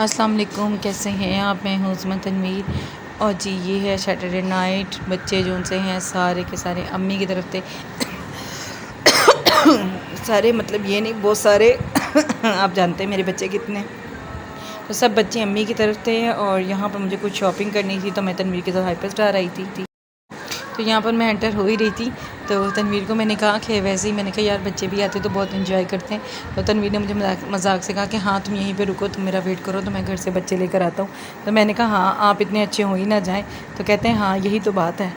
अस्सलाम वालेकुम, कैसे हैं आप? मैं हूँ उस्मा तनवीर और जी ये है सैटरडे नाइट। बच्चे जो उनसे हैं सारे के सारे अम्मी की तरफ थे सारे मतलब ये नहीं, बहुत सारे आप जानते हैं मेरे बच्चे कितने, तो सब बच्चे अम्मी की तरफ थे। और यहाँ पर मुझे कुछ शॉपिंग करनी थी तो मैं तनवीर के साथ हाइपर स्टार आई थी। तो यहाँ पर मैं एंटर हो ही रही थी तो तनवीर को मैंने कहा कि वैसे ही मैंने कहा यार बच्चे भी आते तो बहुत एंजॉय करते हैं। तो तनवीर ने मुझे मजाक से कहा कि हाँ तुम यहीं पे रुको, तुम मेरा वेट करो तो मैं घर से बच्चे लेकर आता हूँ। तो मैंने कहा हाँ आप इतने अच्छे हो ही ना जाएँ। तो कहते हैं हाँ यही तो बात है।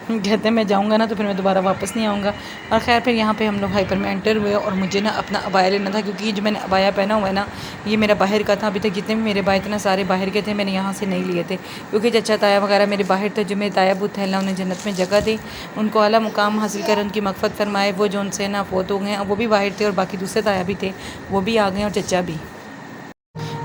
कहते हैं मैं जाऊँगा ना तो फिर मैं दोबारा वापस नहीं आऊँगा। और ख़ैर फिर यहाँ पे हम लोग हाइपर में एंटर हुए और मुझे ना अपना अबाया लेना था, क्योंकि ये जो मैंने अबाया पहना हुआ है ना ये मेरा बाहर का था। अभी तक जितने भी मेरे बाय थे ना सारे बाहर के थे, मैंने यहाँ से नहीं लिए थे क्योंकि चचा ताया वगैरह मेरे बाहर थे। जो मेरे ताया बुत हैं अल्लाह उन्हें जन्नत में जगह दी, उनको आला मुकाम हासिल कर उनकी मगफ़रत फरमाए। वो जो उनसे ना फ़ौत हो गए हैं वो भी बाहर थे और बाकी दूसरे ताया भी थे वो भी आ गए और चचा भी।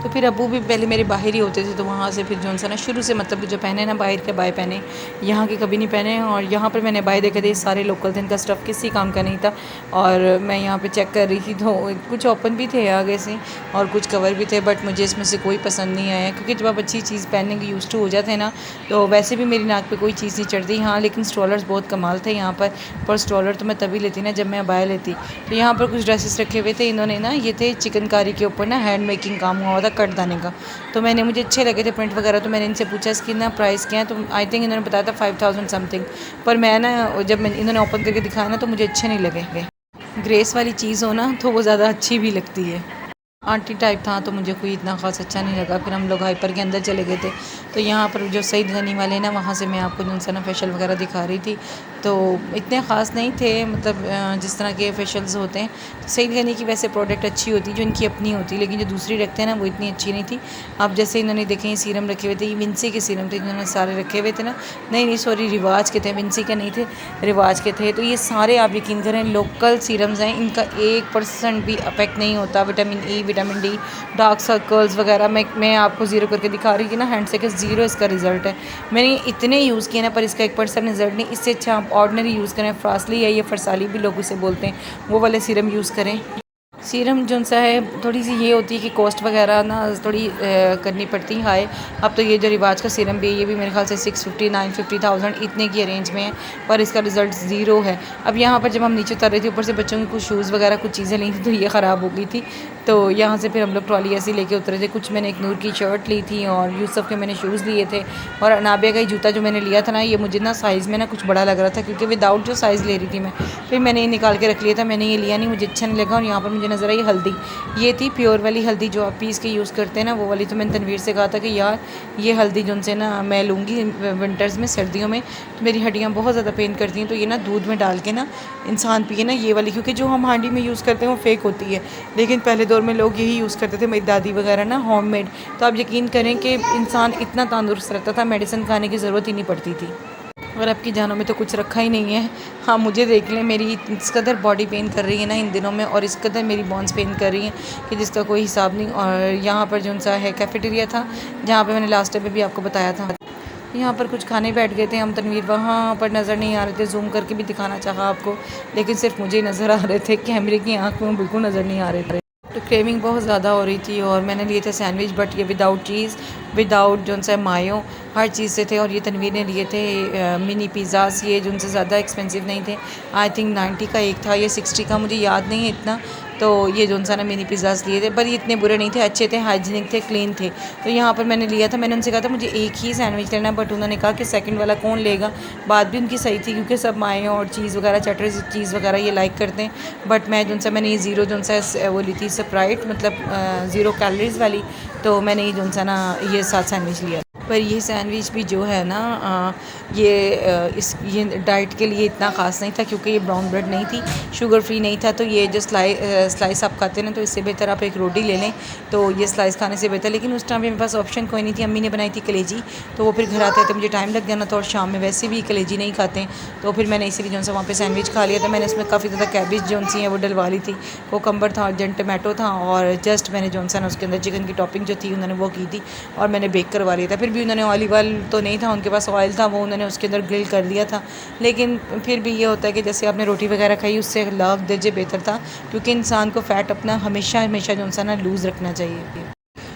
तो फिर अबू भी पहले मेरे बाहर ही होते थे, तो वहाँ से फिर जो सा ना शुरू से मतलब जो पहने ना बाहर के बाय पहने, यहाँ के कभी नहीं पहने। और यहाँ पर मैंने बाय देखे थे सारे लोकल थे, इनका स्टफ़ किसी काम का नहीं था। और मैं यहाँ पे चेक कर रही थी तो कुछ ओपन भी थे आगे से और कुछ कवर भी थे, बट मुझे इसमें से कोई पसंद नहीं आया क्योंकि जब आप अच्छी चीज़ पहनने के यूज़ टू हो जाते हैं ना तो वैसे भी मेरी नाक पर कोई चीज़ नहीं चढ़ती। हाँ लेकिन स्टॉलर्स बहुत कमाल थे यहाँ पर स्टॉलर तो मैं तभी लेती ना जब मैं बाय लेती। तो यहाँ पर कुछ ड्रेसेस रखे हुए थे इन्होंने ना, ये थे चिकनकारी के ऊपर ना हैंड मेकिंग काम हुआ हुआ था कटदाने का। तो मैंने मुझे अच्छे लगे थे प्रिंट वगैरह, तो मैंने इनसे पूछा इसकी ना प्राइस क्या है, तो आई थिंक इन्होंने बताया था 5000 समथिंग। पर मैं ना जब मैं इन्होंने ओपन करके दिखाया ना तो मुझे अच्छे नहीं लगे। ग्रेस वाली चीज़ हो ना तो वो ज़्यादा अच्छी भी लगती है। आंटी टाइप था तो मुझे कोई इतना ख़ास अच्छा नहीं लगा। फिर हम लोग हाइपर के अंदर चले गए थे। तो यहाँ पर जो सईद गनी वाले ना वहाँ से मैं आपको जो सा ना फेशियल वगैरह दिखा रही थी, तो इतने ख़ास नहीं थे मतलब जिस तरह के फेशियल्स होते हैं। तो सईद गनी की वैसे प्रोडक्ट अच्छी होती जो इनकी अपनी होती, लेकिन जो दूसरी रखते हैं ना वो इतनी अच्छी नहीं थी। आप जैसे इन्होंने देखें सीरम रखे हुए थे, ये विंसी के सीरम थे इन्होंने सारे रखे हुए थे ना, नहीं सॉरी रिवाज के थे, विंसी के नहीं थे रिवाज के थे। तो ये सारे आप यकीन करें लोकल सीरम्स हैं, इनका 1% भी अफेक्ट नहीं होता। Vitamin E vitamin D dark circles वगैरह मैं आपको ज़ीरो करके दिखा रही थी ना हैंड से कि ज़ीरो इसका रिज़ल्ट है। मैंने इतने यूज़ किए ना पर इसका 1% रिज़ल्ट नहीं। इससे अच्छा आप ऑर्डिनरी यूज़ करें, फ्रासली है ये फरसाली भी लोग उसे बोलते हैं, वो वाले सीरम यूज़ करें। सीरम जो सा है थोड़ी सी ये होती है कि कॉस्ट वगैरह ना थोड़ी करनी पड़ती है हाई। अब तो ये जो रिवाज का सीरम भी है ये भी मेरे ख्याल से 650 950,000 इतने की रेंज में है, पर इसका रिज़ल्ट ज़ीरो है। अब यहाँ पर जब हम नीचे उतर रहे थे ऊपर से बच्चों के कुछ शूज़ वगैरह कुछ चीज़ें ली थी तो ये ख़राब हो गई थी। तो यहाँ से फिर हम लोग ट्रॉली ऐसी लेके उतरे थे। कुछ मैंने एक नूर की शर्ट ली थी और यूसुफ के मैंने शूज़ लिए थे। और अनाबिया का ही जूता जो मैंने लिया था ना ये मुझे ना साइज़ में ना कुछ बड़ा लग रहा था क्योंकि विदाउट जो साइज़ ले रही थी मैं, फिर मैंने ये निकाल के रख लिया था। मैंने ये लिया नहीं, मुझे अच्छा नहीं लगा। और यहाँ पर मुझे नज़र आई हल्दी, ये थी प्योर वाली हल्दी जो आप पीस के यूज़ करते हैं ना वो वाली। तो मैंने तनवीर से कहा था कि यार ये हल्दी जो उनसे ना मैं लूँगी विंटर्स में, सर्दियों में तो मेरी हड्डियाँ बहुत ज़्यादा पेन करती हैं, तो ये ना दूध में डाल के ना इंसान पिए ना ये वाली, क्योंकि जो हम हांडी में यूज़ करते हैं वो फेक होती है, लेकिन पहले दौर में लोग यही यूज़ करते थे, मेरी दादी वगैरह ना होममेड। तो आप यकीन करें कि इंसान इतना तंदुरुस्त रहता था, मेडिसिन खाने की ज़रूरत ही नहीं पड़ती थी। और अब की जानों में तो कुछ रखा ही नहीं है। हाँ मुझे देख लें, मेरी इस कदर बॉडी पेन कर रही है ना इन दिनों में, और इस कदर मेरी बोन्स पेन कर रही हैं कि जिसका कोई हिसाब नहीं। और यहाँ पर जो सा है कैफेटेरिया था जहाँ पे मैंने लास्ट टाइम में भी आपको बताया था, यहाँ पर कुछ खाने बैठ गए थे हम। तनवीर वहाँ पर नज़र नहीं आ रहे थे, जूम करके भी दिखाना चाहा आपको, लेकिन सिर्फ मुझे ही नज़र आ रहे थे, कैमरे की आँख में बिल्कुल नज़र नहीं आ रहे थे। तो क्रेविंग बहुत ज़्यादा हो रही थी और मैंने लिए थे सैंडविच, बट ये विदाउट चीज़ विदाउट जो सा मायो हर चीज़ से थे। और ये तनवीर ने लिए थे मिनी पिज़्ज़ास, ये जो उनसे ज़्यादा एक्सपेंसिव नहीं थे, आई थिंक 90 का एक था, ये 60 का, मुझे याद नहीं है इतना। तो ये जो सा ना मिनी पिज़्ज़ास लिए थे, पर ये इतने बुरे नहीं थे, अच्छे थे, हाइजीनिक थे, क्लीन थे। तो यहाँ पर मैंने लिया था, मैंने उनसे कहा था मुझे एक ही सैंडविच लेना, बट उन्होंने कहा कि सेकंड वाला कौन लेगा। बात भी उनकी सही थी क्योंकि सब मायो और चीज़ वगैरह चटर चीज़ वगैरह ये लाइक करते हैं, बट मैं जो सा मैंने ये ज़ीरो जो सा वो ली थी स्प्राइट, मतलब 0 कैलोरीज़ वाली। तो मैंने ये जो सा ना ये 7 सैंडविच लिया। पर ये सैंडविच भी जो है ना ये डाइट के लिए इतना ख़ास नहीं था क्योंकि ये ब्राउन ब्रेड नहीं थी, शुगर फ्री नहीं था। तो ये जो स्लाइस आप खाते हैं तो इससे बेहतर आप एक रोटी ले लें, तो ये स्लाइस खाने से बेहतर। लेकिन उस टाइम मेरे पास ऑप्शन कोई नहीं थी, अम्मी ने बनाई थी कलेजी, तो वो फिर घर आते थे मुझे टाइम लग गया ना, तो और शाम में वैसे भी कलेजी नहीं खाते, तो फिर मैंने इसीलिए जो सा वहाँ पर सैंडविच खा लिया था। मैंने उसमें काफ़ी ज़्यादा कैबेज जो सी है वो डलवा ली थी, कोकम्बर था, अर्जेंट टमाटो था, और जस्ट मैंने जो सा ना उसके अंदर चिकन की टॉपिंग जो थी उन्होंने वो की थी और मैंने बेक करवा लिया था। फिर भी भी उन्होंने ऑलिव ऑयल तो नहीं था उनके पास, ऑयल था वो उन्होंने उसके अंदर ग्रिल कर दिया था। लेकिन फिर भी ये होता है कि जैसे आपने रोटी वगैरह खाई उससे लव दीजिए बेहतर था, क्योंकि इंसान को फ़ैट अपना हमेशा हमेशा जो सा ना लूज़ रखना चाहिए।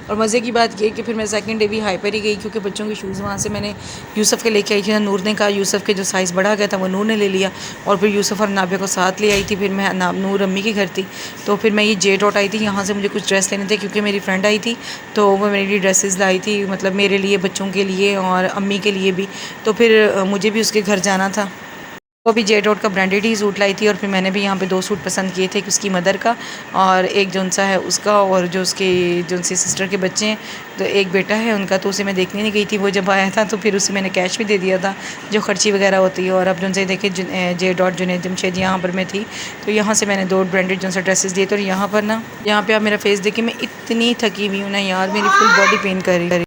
और मज़े की बात ये कि फिर मैं सेकंड डे भी हाइपर ही गई, क्योंकि बच्चों के शूज़ वहाँ से मैंने यूसुफ़ के लेके आई थी ना, नूर ने कहा, यूसुफ़ के जो साइज़ बढ़ा गया था वो नूर ने ले लिया, और फिर यूसुफ़ और नाबिया को साथ ले आई थी। फिर मैं नूर अम्मी के घर थी, तो फिर मैं ये जे डॉट आई थी, यहाँ से मुझे कुछ ड्रेस लेने थे क्योंकि मेरी फ्रेंड आई थी, तो वो मेरे लिए ड्रेसेस लाई थी, मतलब मेरे लिए, बच्चों के लिए और अम्मी के लिए भी। तो फिर मुझे भी उसके घर जाना था। वो भी जे डॉट का ब्रांडेड ही सूट लाई थी, और फिर मैंने भी यहाँ पे 2 सूट पसंद किए थे, उसकी मदर का और एक जो सा है उसका, और जो उसके जो सी सिस्टर के बच्चे हैं, तो एक बेटा है उनका, तो उसे मैं देखने नहीं गई थी, वो जब आया था तो फिर उसे मैंने कैश भी दे दिया था जो खर्ची वगैरह होती है। और अब जो से देखे जे डॉट जुनैद जमशेद यहाँ पर मैं थी, तो यहाँ से मैंने 2 ब्रांडेड जो सा ड्रेसेस दिए थे। और यहाँ पर ना, यहाँ पर आप मेरा फेस देखिए, मैं इतनी थकी हुई हूँ ना यार, मेरी फुल बॉडी पेन कर रही,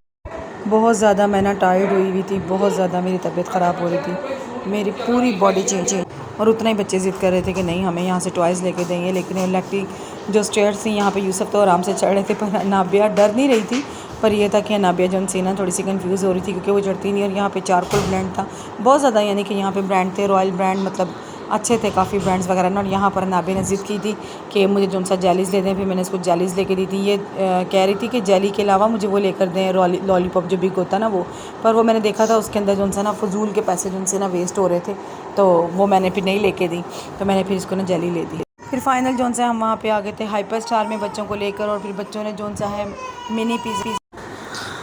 बहुत ज़्यादा मैं ना टायर्ड हुई थी, बहुत ज़्यादा मेरी तबीयत ख़राब हो रही थी, मेरी पूरी बॉडी चेंज। और उतना ही बच्चे ज़िद कर रहे थे कि नहीं हमें यहाँ से टॉयज़ लेके देंगे, लेकिन इलेक्ट्रिक जो स्टेयर्स थी यहाँ पे यूसुफ तो आराम से चढ़ रहे थे, पर नाबिया डर नहीं रही थी, पर यह था कि नाबिया जो सी ना थोड़ी सी कंफ्यूज हो रही थी क्योंकि वो चढ़ती नहीं। और यहाँ पे चारकोल ब्रांड था बहुत ज़्यादा, यानी कि यहाँ पे ब्रांड थे, रॉयल ब्रांड, मतलब अच्छे थे काफ़ी ब्रांड्स वगैरह ना। और यहाँ पर नाबे ने ज़िद की थी कि मुझे जो सा जेलीज़ ले दें, फिर मैंने इसको जेलीज़ लेके दी थी। ये कह रही थी कि जेली के अलावा मुझे वो लेकर दें लॉलीपॉप जो बिग होता ना वो, पर वो मैंने देखा था उसके अंदर जो सा ना फजूल के पैसे जो से ना वेस्ट हो रहे थे, तो वो मैंने फिर नहीं लेके दी, तो मैंने फिर इसको ना जेली ले दी। फिर फाइनल जो सा हम वहाँ पे आ गए थे हाइपर स्टार में बच्चों को लेकर, और फिर बच्चों ने जो सा है मिनी पिज़्ज़ा,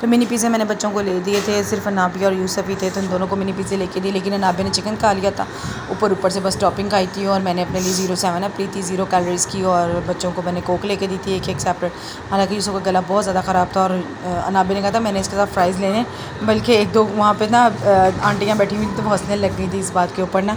तो मिनी पिज़्ज़े मैंने बच्चों को ले दिए थे, सिर्फ नाबिया और यूसुफ ही थे, तो इन दोनों को मिनी पिज़्ज़े लेके दिए। लेकिन नाबिया ने चिकन खा लिया था, ऊपर से बस टॉपिंग खाई थी, और मैंने अपने लिए 0.7 अप ली थी, 0 कैलोरीज़ की, और बच्चों को मैंने कोक लेके दी थी एक सेपरेट। हालांकि यूसुफ का गला बहुत ज़्यादा ख़राब था, और नाबिया ने कहा था मैंने इसके साथ फ्राइज़ लेने, बल्कि एक दो वहाँ पर ना आंटियाँ बैठी हुई थी तो वो हंसने लग गई थी इस बात के ऊपर ना।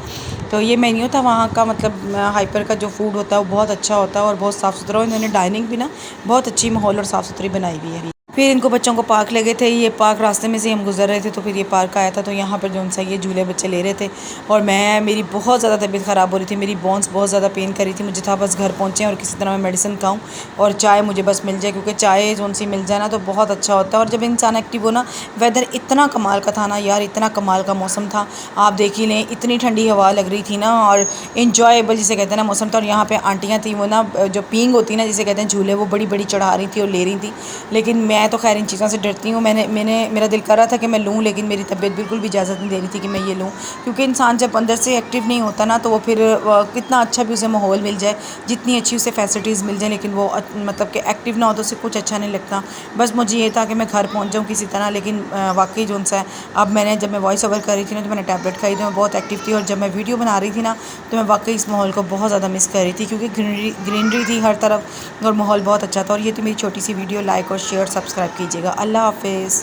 तो ये मेन्यू था वहाँ का, मतलब हाइपर का जो फूड होता है वो बहुत अच्छा होता है और बहुत साफ़ सुथरा, और इन्होंने डाइनिंग भी ना बहुत अच्छी माहौल और साफ़ सुथरी बनाई हुई है। फिर इनको बच्चों को पार्क ले गए थे, ये पार्क रास्ते में से हम गुजर रहे थे, तो फिर ये पार्क आया था, तो यहाँ पर जो सा ये झूले बच्चे ले रहे थे, और मेरी बहुत ज़्यादा तबीयत ख़राब हो रही थी, मेरी बोन्स बहुत ज़्यादा पेन कर रही थी, मुझे था बस घर पहुँचे और किसी तरह मैं मेडिसिन खाऊँ और चाय मुझे बस मिल जाए, क्योंकि चाय जो सी मिल जाए ना तो बहुत अच्छा होता है। और जब इंसान एक्टिव हो ना, वेदर इतना कमाल का था ना यार, इतना कमाल का मौसम था, आप देख ही लें, इतनी ठंडी हवा लग रही थी ना, और इन्जॉयबल जिसे कहते हैं ना मौसम था। और यहाँ पर आंटियाँ थी, वो ना जो पींग होती है ना जिसे कहते हैं झूले, वो बड़ी बड़ी चढ़ा रही थी और ले रही थी, लेकिन मैं तो खैर इन चीज़ों से डरती हूँ। मेरा दिल कर रहा था कि मैं लूँ, लेकिन मेरी तबीयत बिल्कुल भी इजाज़त नहीं दे रही थी कि मैं ये लूँ, क्योंकि इंसान जब अंदर से एक्टिव नहीं होता ना, तो वो फिर कितना अच्छा भी उसे माहौल मिल जाए, जितनी अच्छी उसे फैसिलिटीज़ मिल जाए, लेकिन वो मतलब कि एक्टिव ना हो तो उसे कुछ अच्छा नहीं लगता। बस मुझे ये था कि मैं घर पहुँच जाऊँ किसी तरह, लेकिन वाकई जो सा है, अब जब मैं वॉइस ओवर कर रही थी ना, तो मैंने टैबलेट खाई, तो मैं बहुत एक्टिव थी, और जब मैं वीडियो बना रही थी ना, तो मैं वाकई इस माहौल को बहुत ज़्यादा मिस कर रही थी, क्योंकि ग्रीनरी थी हर तरफ और माहौल बहुत अच्छा था। और ये तो मेरी छोटी सी वीडियो, लाइक और शेयर सब्सक्राइब कीजिएगा। अल्लाह हाफ़िज़।